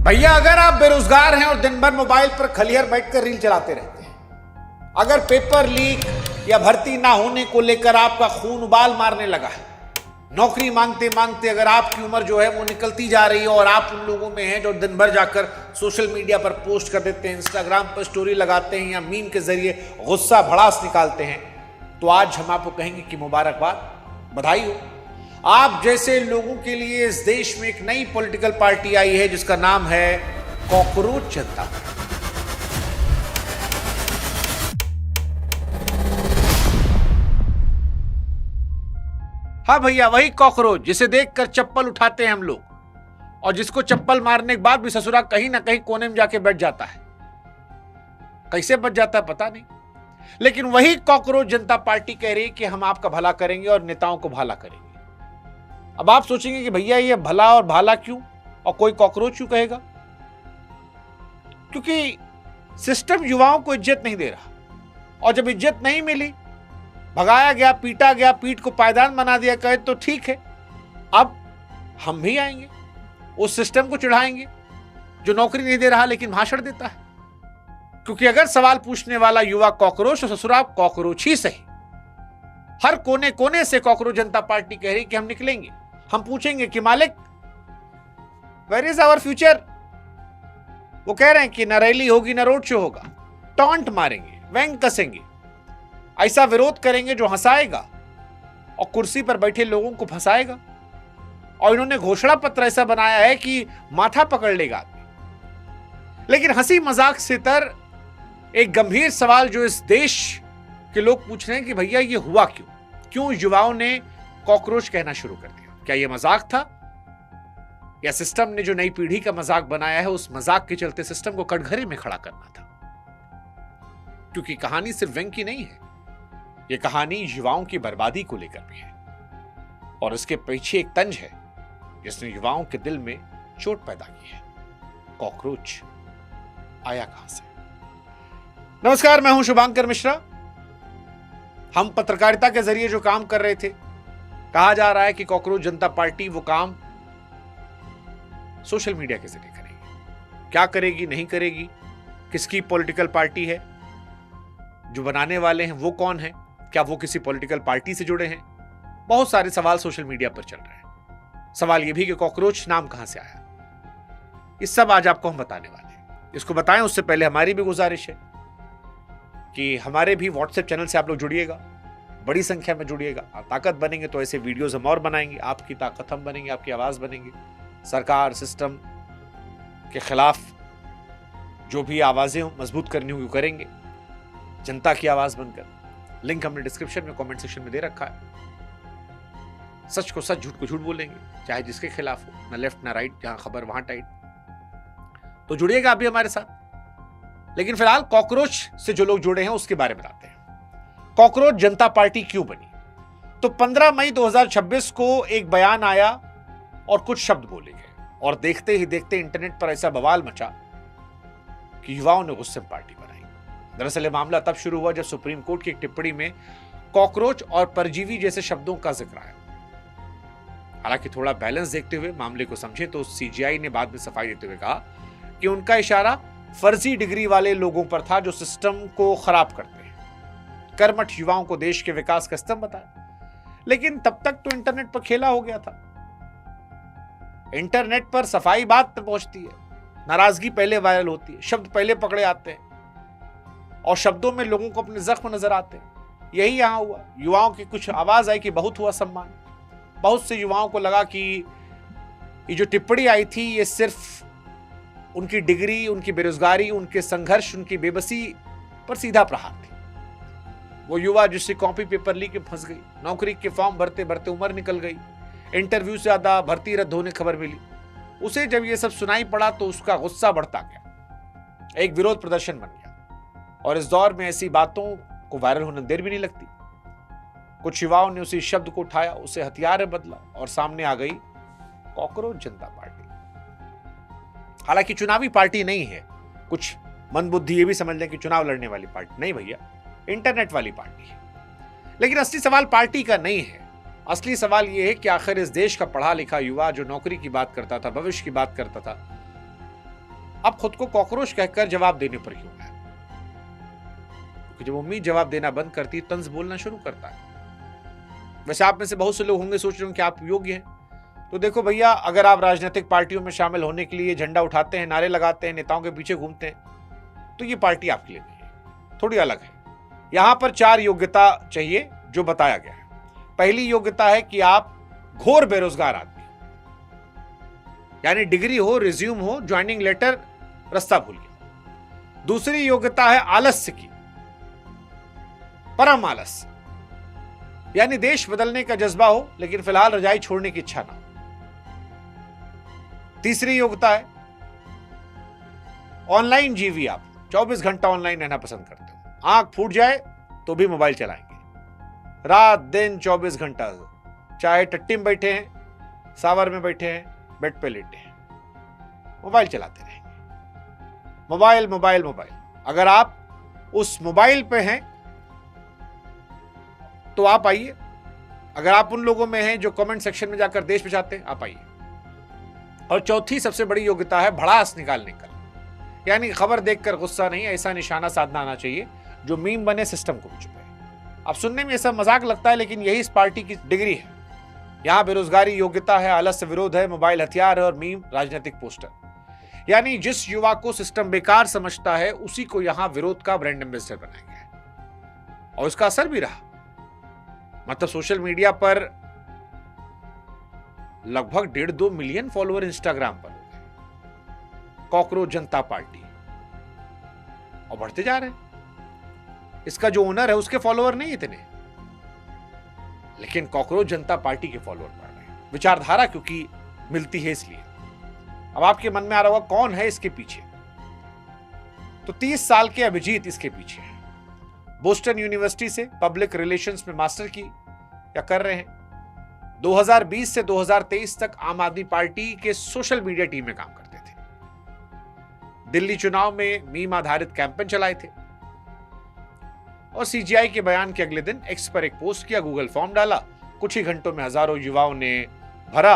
भैया अगर आप बेरोजगार हैं और दिन भर मोबाइल पर खलिहर बैठकर रील चलाते रहते हैं, अगर पेपर लीक या भर्ती ना होने को लेकर आपका खून उबाल मारने लगा है, नौकरी मांगते मांगते अगर आपकी उम्र जो है वो निकलती जा रही है और आप उन लोगों में हैं जो दिन भर जाकर सोशल मीडिया पर पोस्ट कर देते हैं, इंस्टाग्राम पर स्टोरी लगाते हैं या मीम के जरिए गुस्सा भड़ास निकालते हैं, तो आज हम आपको कहेंगे कि मुबारकबाद, बधाई हो। आप जैसे लोगों के लिए इस देश में एक नई पॉलिटिकल पार्टी आई है जिसका नाम है कॉकरोच जनता पार्टी। हाँ भैया, वही कॉकरोच जिसे देखकर चप्पल उठाते हैं हम लोग और जिसको चप्पल मारने के बाद भी ससुरा कहीं ना कहीं कोने में जाके बैठ जाता है। कैसे बच जाता है पता नहीं, लेकिन वही कॉकरोच जनता पार्टी कह रही है कि हम आपका भला करेंगे और नेताओं को भला करेंगे। अब आप सोचेंगे कि भैया ये भला और भाला क्यों और कोई कॉकरोच क्यों कहेगा? क्योंकि सिस्टम युवाओं को इज्जत नहीं दे रहा और जब इज्जत नहीं मिली, भगाया गया, पीटा गया, पीठ को पायदान बना दिया, कहे तो ठीक है, अब हम भी आएंगे, उस सिस्टम को चिढ़ाएंगे जो नौकरी नहीं दे रहा लेकिन भाषण देता है। क्योंकि अगर सवाल पूछने वाला युवा कॉकरोच तो ससुरा कॉकरोच ही सही। हर कोने कोने से कॉकरोच जनता पार्टी कह रही कि हम निकलेंगे। हम पूछेंगे कि मालिक वेयर इज आवर फ्यूचर? वो कह रहे हैं कि न रैली होगी न रोड शो होगा, टॉन्ट मारेंगे, व्यंग कसेंगे, ऐसा विरोध करेंगे जो हंसाएगा और कुर्सी पर बैठे लोगों को फंसाएगा। और इन्होंने घोषणा पत्र ऐसा बनाया है कि माथा पकड़ लेगा आदमी। लेकिन हंसी मजाक से तर एक गंभीर सवाल जो इस देश के लोग पूछ रहे हैं कि भैया ये हुआ क्यों युवाओं ने कॉकरोच कहना शुरू कर दिया? क्या ये मजाक था या सिस्टम ने जो नई पीढ़ी का मजाक बनाया है उस मजाक के चलते सिस्टम को कटघरे में खड़ा करना था? क्योंकि कहानी सिर्फ व्यंग की नहीं है, ये कहानी युवाओं की बर्बादी को लेकर भी है और इसके पीछे एक तंज है जिसने युवाओं के दिल में चोट पैदा की है। कॉकरोच आया कहां से? नमस्कार, मैं हूं शुभांकर मिश्रा। हम पत्रकारिता के जरिए जो काम कर रहे थे, कहा जा रहा है कि कॉकरोच जनता पार्टी वो काम सोशल मीडिया के जरिए करेगी। क्या करेगी, नहीं करेगी, किसकी पॉलिटिकल पार्टी है, जो बनाने वाले हैं वो कौन है, क्या वो किसी पॉलिटिकल पार्टी से जुड़े हैं? बहुत सारे सवाल सोशल मीडिया पर चल रहे हैं। सवाल यह भी कि कॉकरोच नाम कहां से आया, ये सब आज आपको हम बताने वाले हैं। इसको बताएं उससे पहले हमारी भी गुजारिश है कि हमारे भी व्हाट्सएप चैनल से आप लोग जुड़िएगा, बड़ी संख्या में जुड़िएगा। आप ताकत बनेंगे तो ऐसे वीडियोस हम और बनाएंगे, आपकी ताकत हम बनेंगे, आपकी आवाज बनेंगे। सरकार सिस्टम के खिलाफ जो भी आवाजें मजबूत करनी होगी करेंगे, जनता की आवाज बनकर। लिंक हमने डिस्क्रिप्शन में, कमेंट सेक्शन में दे रखा है। सच को सच, झूठ को झूठ बोलेंगे, चाहे जिसके खिलाफ हो, ना लेफ्ट ना राइट, जहां खबर वहां टाइट। तो जुड़िएगा आप भी हमारे साथ। लेकिन फिलहाल कॉकरोच से जो लोग जुड़े हैं उसके बारे में बताते हैं। कॉकरोच जनता पार्टी क्यों बनी? तो 15 मई 2026 को एक बयान आया और कुछ शब्द बोले गए और देखते ही देखते इंटरनेट पर ऐसा बवाल मचा कि युवाओं ने गुस्से में पार्टी बनाई। दरअसल ये मामला तब शुरू हुआ जब सुप्रीम कोर्ट की एक टिप्पणी में कॉकरोच और परजीवी जैसे शब्दों का जिक्र आया। हालांकि थोड़ा बैलेंस देखते हुए मामले को समझे तो सीजीआई ने बाद में सफाई देते हुए कहा कि उनका इशारा फर्जी डिग्री वाले लोगों पर था जो सिस्टम को खराब करते हैं, कर्मठ युवाओं को देश के विकास का स्तंभ बताया। लेकिन तब तक तो इंटरनेट पर खेला हो गया था। इंटरनेट पर सफाई बात पर पहुंचती है, नाराजगी पहले वायरल होती है, शब्द पहले पकड़े आते हैं और शब्दों में लोगों को अपने जख्म नजर आते हैं। यही यहां हुआ। युवाओं की कुछ आवाज आई कि बहुत हुआ सम्मान। बहुत से युवाओं को लगा कि ये जो टिप्पणी आई थी ये सिर्फ उनकी डिग्री, उनकी बेरोजगारी, उनके संघर्ष, उनकी बेबसी पर सीधा प्रहार थी। वो युवा जिससे कॉपी पेपर लीक के फंस गई, नौकरी के फॉर्म भरते भरते उम्र निकल गई, इंटरव्यू से ज्यादा भर्ती रद्द होने खबर मिली, उसे जब ये सब सुनाई पड़ा तो उसका गुस्सा बढ़ता गया, एक विरोध प्रदर्शन बन गया। और इस दौर में ऐसी बातों को वायरल होने देर भी नहीं लगती। कुछ युवाओं ने उसी शब्द को उठाया, उसे हथियार में बदला और सामने आ गई कॉकरोच जनता पार्टी। हालांकि चुनावी पार्टी नहीं है, कुछ मंदबुद्धि ये भी समझ लें कि चुनाव लड़ने वाली पार्टी नहीं भैया, इंटरनेट वाली पार्टी है। लेकिन असली सवाल पार्टी का नहीं है। असली सवाल यह है कि आखिर इस देश का पढ़ा लिखा युवा जो नौकरी की बात करता था, भविष्य की बात करता था, अब खुद को कॉकरोच कहकर जवाब देने पर क्यों है? क्योंकि जब उम्मीद जवाब देना बंद करती है, तंज बोलना शुरू करता है। वैसे आप में से बहुत से लोग होंगे सोच रहे होंगे कि आप योग्य हैं। तो देखो भैया, अगर आप राजनीतिक पार्टियों में शामिल होने के लिए झंडा उठाते हैं, नारे लगाते हैं, नेताओं के पीछे घूमते हैं, तो ये पार्टी आपके लिए नहीं है, थोड़ी अलग है। यहां पर 4 योग्यता चाहिए जो बताया गया है। पहली योग्यता है कि आप घोर बेरोजगार आदमी, यानी डिग्री हो, रिज्यूम हो, ज्वाइनिंग लेटर, रास्ता भूल गया। दूसरी योग्यता है आलस्य की, परम आलस, यानी देश बदलने का जज्बा हो लेकिन फिलहाल रजाई छोड़ने की इच्छा ना हो। तीसरी योग्यता है ऑनलाइन जीवी, आप 24 घंटा ऑनलाइन रहना पसंद करते हो, आंख फूट जाए तो भी मोबाइल चलाएंगे, रात दिन 24 घंटा, चाहे टट्टी में बैठे हैं, सावर में बैठे हैं, बेड पे लेटे हैं, मोबाइल चलाते रहेंगे। Mobile mobile mobile. अगर आप उस मोबाइल पे हैं तो आप आइए। अगर आप उन लोगों में हैं जो कमेंट सेक्शन में जाकर देश बचाते हैं, आप आइए। और चौथी सबसे बड़ी योग्यता है भड़ास निकालने का, यानी खबर देखकर गुस्सा नहीं, ऐसा निशाना साधना आना चाहिए जो मीम बने, सिस्टम को भी चुपे। अब सुनने में ऐसा मजाक लगता है, लेकिन यही इस पार्टी की डिग्री है। यहां बेरोजगारी योग्यता है, आलस्य विरोध है, मोबाइल हथियार है और मीम राजनीतिक पोस्टर। यानी जिस युवा को सिस्टम बेकार समझता है, उसी को यहां विरोध का ब्रांड एम्बेसडर बनाया गया है और उसका असर भी रहा। मतलब सोशल मीडिया पर लगभग 1.5-2 मिलियन फॉलोअर इंस्टाग्राम पर हो गए कॉकरोच जनता पार्टी, और बढ़ते जा रहे हैं। इसका जो ओनर है उसके फॉलोअर नहीं इतने, लेकिन कॉकरोच जनता पार्टी के फॉलोअर बढ़ रहे हैं। विचारधारा क्योंकि मिलती है इसलिए। अब आपके मन में आ रहा होगा कौन है इसके पीछे, तो 30 साल के अभिजीत इसके पीछे हैं। बोस्टन यूनिवर्सिटी से पब्लिक रिलेशंस में मास्टर की या कर रहे हैं। 2020 से 2023 तक आम आदमी पार्टी के सोशल मीडिया टीम में काम करते थे। दिल्ली चुनाव में मीम आधारित कैंपेन चलाए थे और सीजीआई के बयान के अगले दिन एक्स पर एक पोस्ट किया, गूगल फॉर्म डाला, कुछ ही घंटों में हजारों युवाओं ने भरा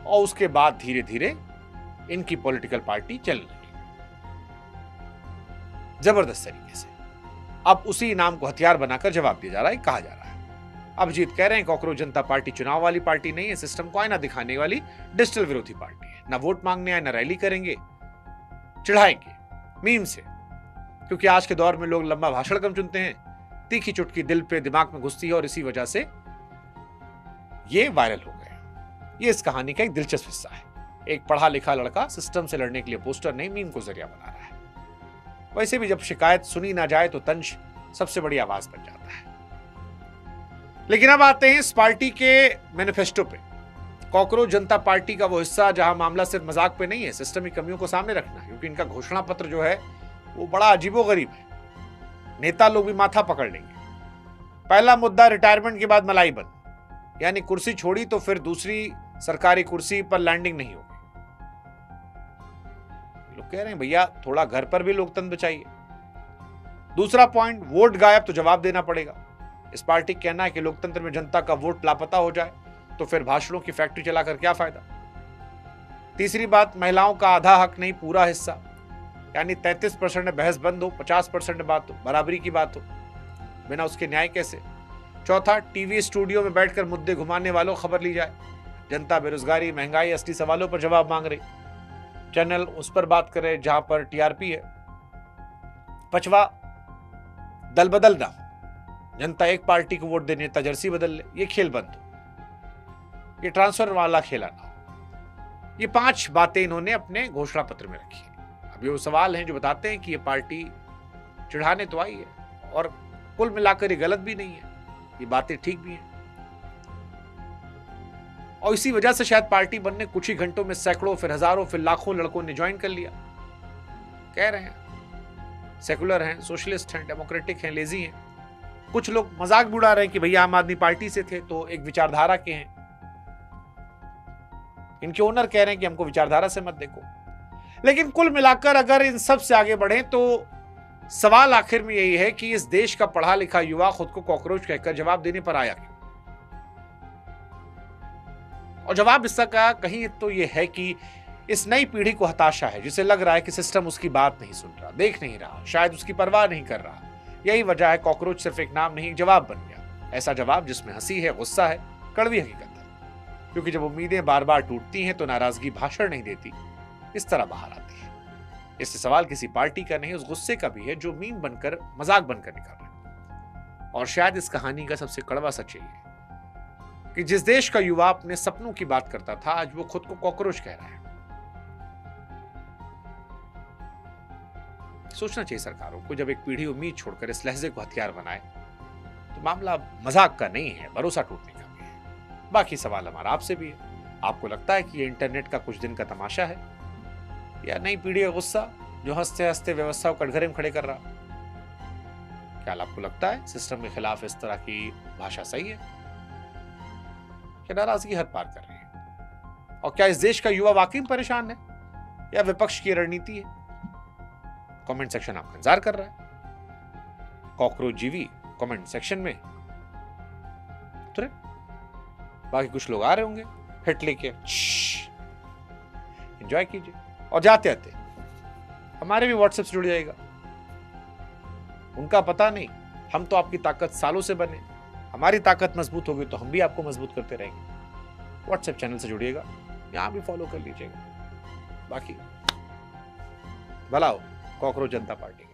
और उसके बाद धीरे धीरे इनकी पॉलिटिकल पार्टी चल रही जबरदस्त तरीके से। अब उसी नाम को हथियार बनाकर जवाब दिया जा रहा है, कहा जा रहा है। अभिजीत कह रहे हैं कॉकरोच जनता पार्टी चुनाव वाली पार्टी नहीं है, सिस्टम को आईना दिखाने वाली डिजिटल विरोधी पार्टी है। ना वोट मांगने आए, ना रैली करेंगे, चिढ़ाएंगे मीम से, क्योंकि आज के दौर में लोग लंबा भाषण कम चुनते हैं, तीखी चुटकी दिल पे दिमाग में घुसती है और इसी वजह से ये वायरल हो गए। ये इस कहानी का एक दिलचस्प हिस्सा है। एक पढ़ा लिखा लड़का सिस्टम से लड़ने के लिए पोस्टर नहीं, मीम को जरिया बना रहा है। वैसे भी जब शिकायत सुनी ना जाए तो तंज सबसे बड़ी आवाज बन जाता है। लेकिन अब आते हैं इस पार्टी के मैनिफेस्टो पे। कॉकरोच जनता पार्टी का वो हिस्सा जहां मामला सिर्फ मजाक पे नहीं है, सिस्टम की कमियों को सामने रखना है, क्योंकि इनका घोषणा पत्र जो है वो बड़ा अजीबोगरीब है। नेता लोग भी माथा पकड़ लेंगे। पहला मुद्दा रिटायरमेंट के बाद मलाई बंद, यानी कुर्सी छोड़ी तो फिर दूसरी सरकारी कुर्सी पर लैंडिंग नहीं होगी। लोग कह रहे हैं भैया थोड़ा घर पर भी लोकतंत्र बचाइए। दूसरा पॉइंट, वोट गायब तो जवाब देना पड़ेगा। इस पार्टी का कहना है कि लोकतंत्र में जनता का वोट लापता हो जाए तो फिर भाषणों की फैक्ट्री चलाकर क्या फायदा। तीसरी बात, महिलाओं का आधा हक नहीं पूरा हिस्सा, यानी 33% में बहस बंद हो, 50% बात हो, बराबरी की बात हो, बिना उसके न्याय कैसे। चौथा, टीवी स्टूडियो में बैठकर मुद्दे घुमाने वालों खबर ली जाए। जनता बेरोजगारी, महंगाई, असली सवालों पर जवाब मांग रही, चैनल उस पर बात करे जहां पर टीआरपी है। पांचवा, दल बदल ना, जनता एक पार्टी को वोट देने तजर्सी बदल ले, ये खेल बंद हो, ये ट्रांसफर वाला खेला ना हो। ये 5 बातें इन्होंने अपने घोषणा पत्र में रखी है। अब ये वो सवाल हैं जो बताते हैं कि ये पार्टी चिढ़ाने तो आई है और कुल मिलाकर ये गलत भी नहीं है, ये बातें ठीक भी हैं। और इसी वजह से शायद पार्टी बनने कुछ ही घंटों में सैकड़ों, फिर हजारों, फिर लाखों लड़कों ने ज्वाइन कर लिया। कह रहे हैं सेकुलर हैं, सोशलिस्ट हैं, डेमोक्रेटिक हैं, लेजी हैं। कुछ लोग मजाक भी उड़ा रहे हैं कि भैया आम आदमी पार्टी से थे तो एक विचारधारा के हैं। इनके ओनर कह रहे हैं कि हमको विचारधारा से मत देखो। लेकिन कुल मिलाकर अगर इन सब से आगे बढ़े तो सवाल आखिर में यही है कि इस देश का पढ़ा लिखा युवा खुद को कॉकरोच कहकर जवाब देने पर आया क्यों। और जवाब इसका कहीं तो यह है कि इस नई पीढ़ी को हताशा है, जिसे लग रहा है कि सिस्टम उसकी बात नहीं सुन रहा, देख नहीं रहा, शायद उसकी परवाह नहीं कर रहा। यही वजह है कॉकरोच सिर्फ एक नाम नहीं, एक जवाब बन गया। ऐसा जवाब जिसमें हंसी है, गुस्सा है, कड़वी हकीकत है। क्योंकि जब उम्मीदें बार बार टूटती हैं तो नाराजगी भाषण नहीं देती, इस तरह बाहर आती है। इससे सवाल किसी पार्टी का नहीं, उस गुस्से का भी है जो मीम बनकर, मजाक बनकर निकल रहा है। और शायद इस कहानी का सबसे कड़वा सच यही है कि जिस देश का युवा अपने सपनों की बात करता था, आज वो खुद को कॉकरोच कह रहा है। सोचना चाहिए सरकारों को, जब एक पीढ़ी उम्मीद छोड़कर इस लहजे को हथियार बनाए तो मामला मजाक का नहीं है, भरोसा टूटने का भी है। बाकी सवाल हमारा आपसे भी है, आपको लगता है कि ये इंटरनेट का कुछ दिन का तमाशा है या नई पीढ़ी का गुस्सा जो हंसते हंसते व्यवस्था को कटघरे में खड़े कर रहा? क्या आपको लगता है सिस्टम के खिलाफ इस तरह की भाषा सही है या नाराजगी हद पार कर रही है? और क्या इस देश का युवा वाकई परेशान है या विपक्ष की रणनीति है? कमेंट सेक्शन आपका इंतजार कर रहा है। कॉकरोच जीवी कमेंट सेक्शन में उतरे, बाकी कुछ लोग आ रहे होंगे हिट लेके, एंजॉय कीजिए। और जाते आते हमारे भी व्हाट्सएप से जुड़ जाएगा। उनका पता नहीं, हम तो आपकी ताकत सालों से बने, हमारी ताकत मजबूत होगी तो हम भी आपको मजबूत करते रहेंगे। व्हाट्सएप चैनल से जुड़िएगा, यहां भी फॉलो कर लीजिएगा। बाकी भला हो कॉकरोच जनता पार्टी के।